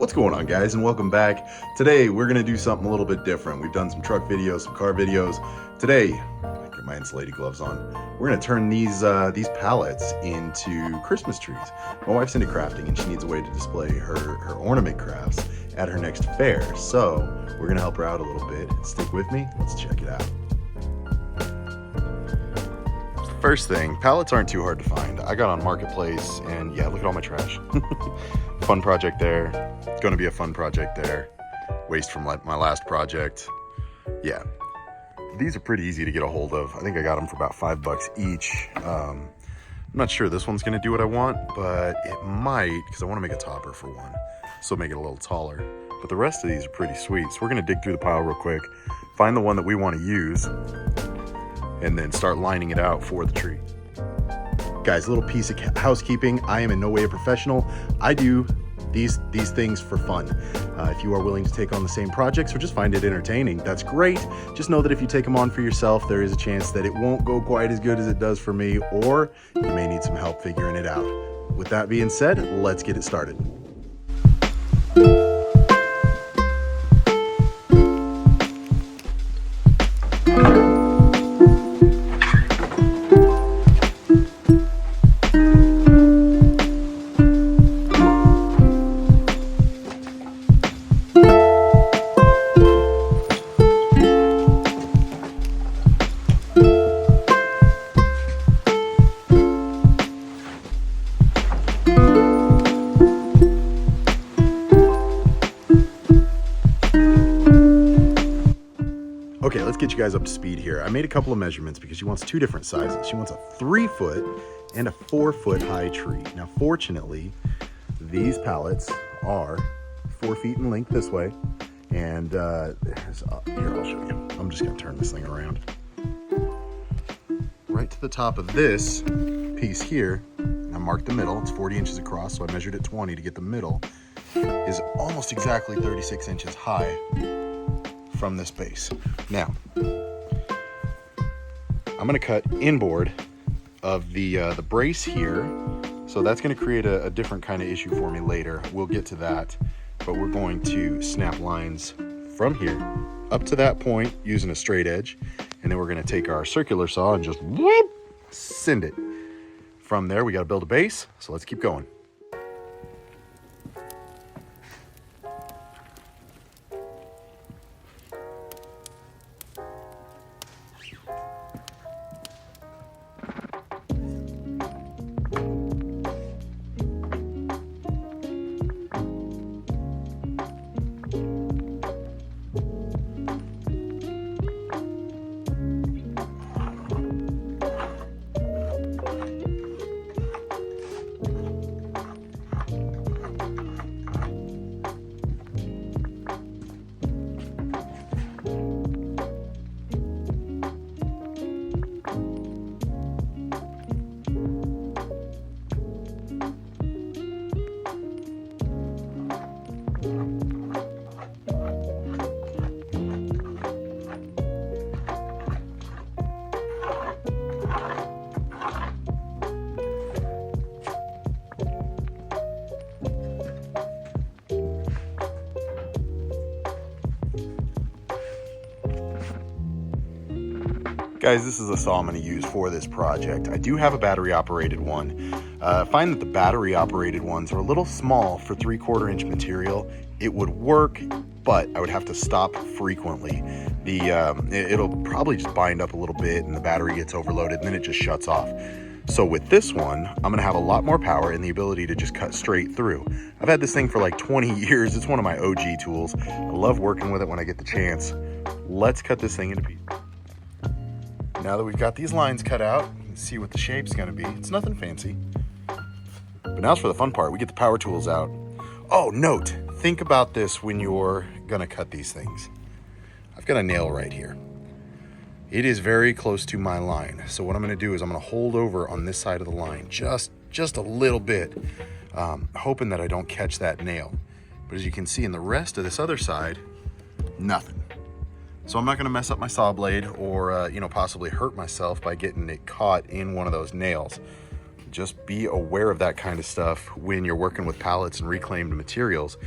What's going on, guys, and welcome back. Today we're gonna do something a little bit different. We've done some truck videos, some car videos. Today, get my insulated gloves on. We're gonna turn these pallets into Christmas trees. My wife's into crafting and she needs a way to display her ornament crafts at her next fair. So we're gonna help her out a little bit. Stick with me, let's check it out. First thing, pallets aren't too hard to find. I got on Marketplace and yeah, look at all my trash. Fun project there. It's gonna be a fun project there. Waste from my last project. Yeah, these are pretty easy to get a hold of. I think I got them for about $5 each. I'm not sure this one's gonna do what I want, but it might, because I wanna make a topper for one. So make it a little taller. But the rest of these are pretty sweet. So we're gonna dig through the pile real quick, find the one that we wanna use, and then start lining it out for the tree. Guys, a little piece of housekeeping. I am in no way a professional. I do these things for fun. If you are willing to take on the same projects or just find it entertaining, that's great. Just know that if you take them on for yourself, there is a chance that it won't go quite as good as it does for me, or you may need some help figuring it out. With that being said, let's get it started. Okay, let's get you guys up to speed here. I made a couple of measurements because she wants two different sizes. She wants a 3-foot and a 4-foot high tree. Now, fortunately, these pallets are 4 feet in length this way. And here, I'll show you. I'm just gonna turn this thing around. Right to the top of this piece here, I marked the middle. It's 40 inches across, so I measured it 20 to get the middle, is almost exactly 36 inches high from this base. Now, I'm gonna cut inboard of the brace here, so that's gonna create a different kind of issue for me later. We'll get to that, but we're going to snap lines from here up to that point using a straight edge, and then we're gonna take our circular saw and just whoop, send it. From there, we gotta build a base, so let's keep going. Guys, this is a saw I'm going to use for this project. I do have a battery operated one. I find that the battery operated ones are a little small for 3/4 inch material. It would work, but I would have to stop frequently. It'll probably just bind up a little bit and the battery gets overloaded and then it just shuts off. So with this one, I'm gonna have a lot more power and the ability to just cut straight through. I've had this thing for like 20 years. It's one of my OG tools. I love working with it when I get the chance. Let's cut this thing into pieces. Now that we've got these lines cut out, you can see what the shape's gonna be. It's nothing fancy. But now's for the fun part. We get the power tools out. Oh, note, think about this when you're gonna cut these things. I've got a nail right here. It is very close to my line. So what I'm gonna do is I'm gonna hold over on this side of the line, just a little bit, hoping that I don't catch that nail. But as you can see in the rest of this other side, nothing. So I'm not gonna mess up my saw blade or possibly hurt myself by getting it caught in one of those nails. Just be aware of that kind of stuff when you're working with pallets and reclaimed materials.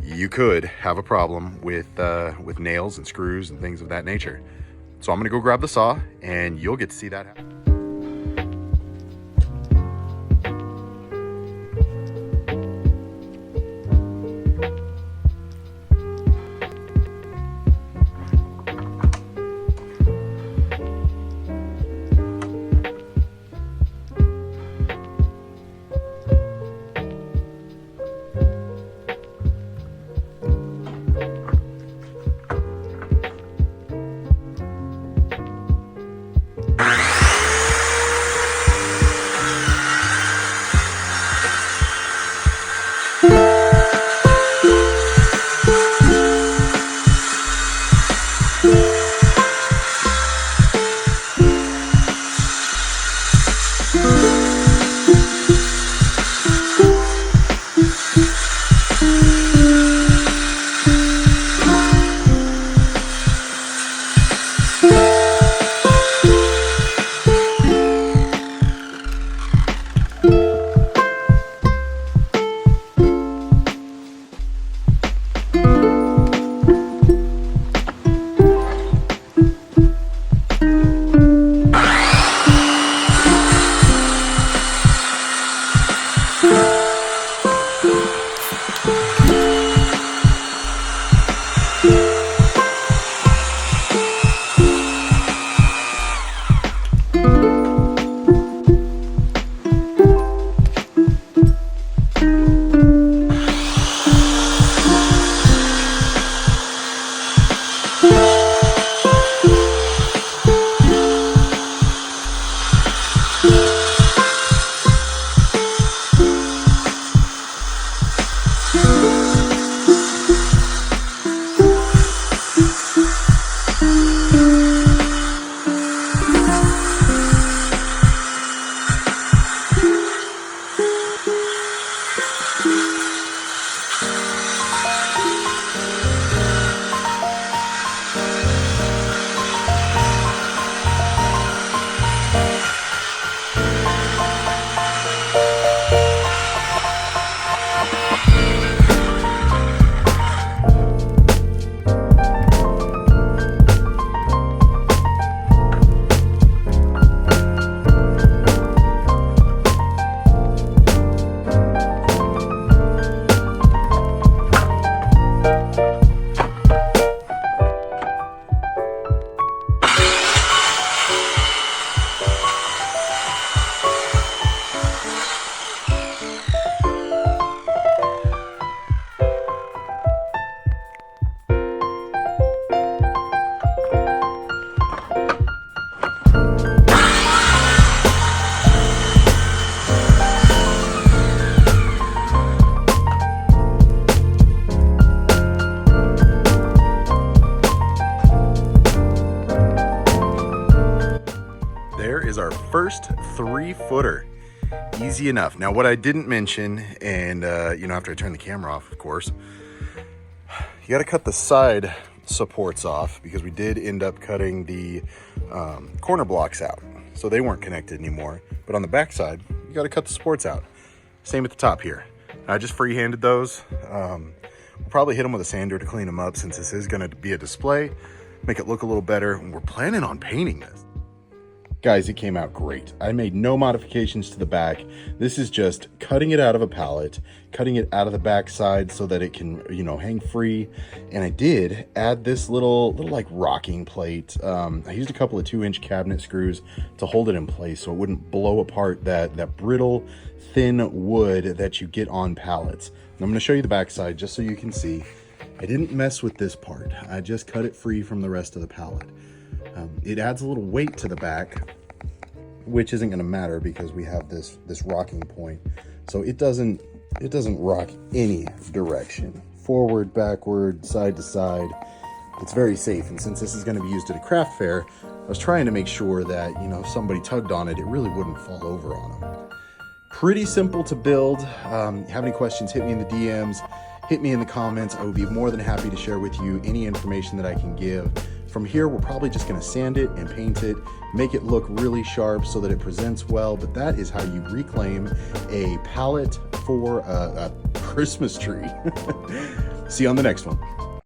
you could have a problem with nails and screws and things of that nature. So I'm gonna go grab the saw and you'll get to see that happen. There is our first 3-footer. Easy enough. Now, what I didn't mention, and after I turn the camera off, of course, you got to cut the side supports off because we did end up cutting the corner blocks out, so they weren't connected anymore. But on the back side, you got to cut the supports out. Same at the top here. I just free-handed those. We'll probably hit them with a sander to clean them up since this is going to be a display, make it look a little better, and we're planning on painting this. Guys, it came out great. I made no modifications to the back. This is just cutting it out of a pallet, cutting it out of the back side so that it can, hang free. And I did add this little like rocking plate. I used a couple of 2-inch cabinet screws to hold it in place so it wouldn't blow apart that brittle, thin wood that you get on pallets. And I'm gonna show you the back side just so you can see. I didn't mess with this part. I just cut it free from the rest of the pallet. It adds a little weight to the back, which isn't going to matter because we have this rocking point, so it doesn't rock any direction, forward, backward, side to side. It's very safe, and since this is going to be used at a craft fair, I was trying to make sure that if somebody tugged on it, it really wouldn't fall over on them. Pretty simple to build. Have any questions, hit me in the DMs, hit me in the comments. I would be more than happy to share with you any information that I can give. From here, we're probably just going to sand it and paint it, make it look really sharp so that it presents well, but that is how you reclaim a pallet for a Christmas tree. See you on the next one.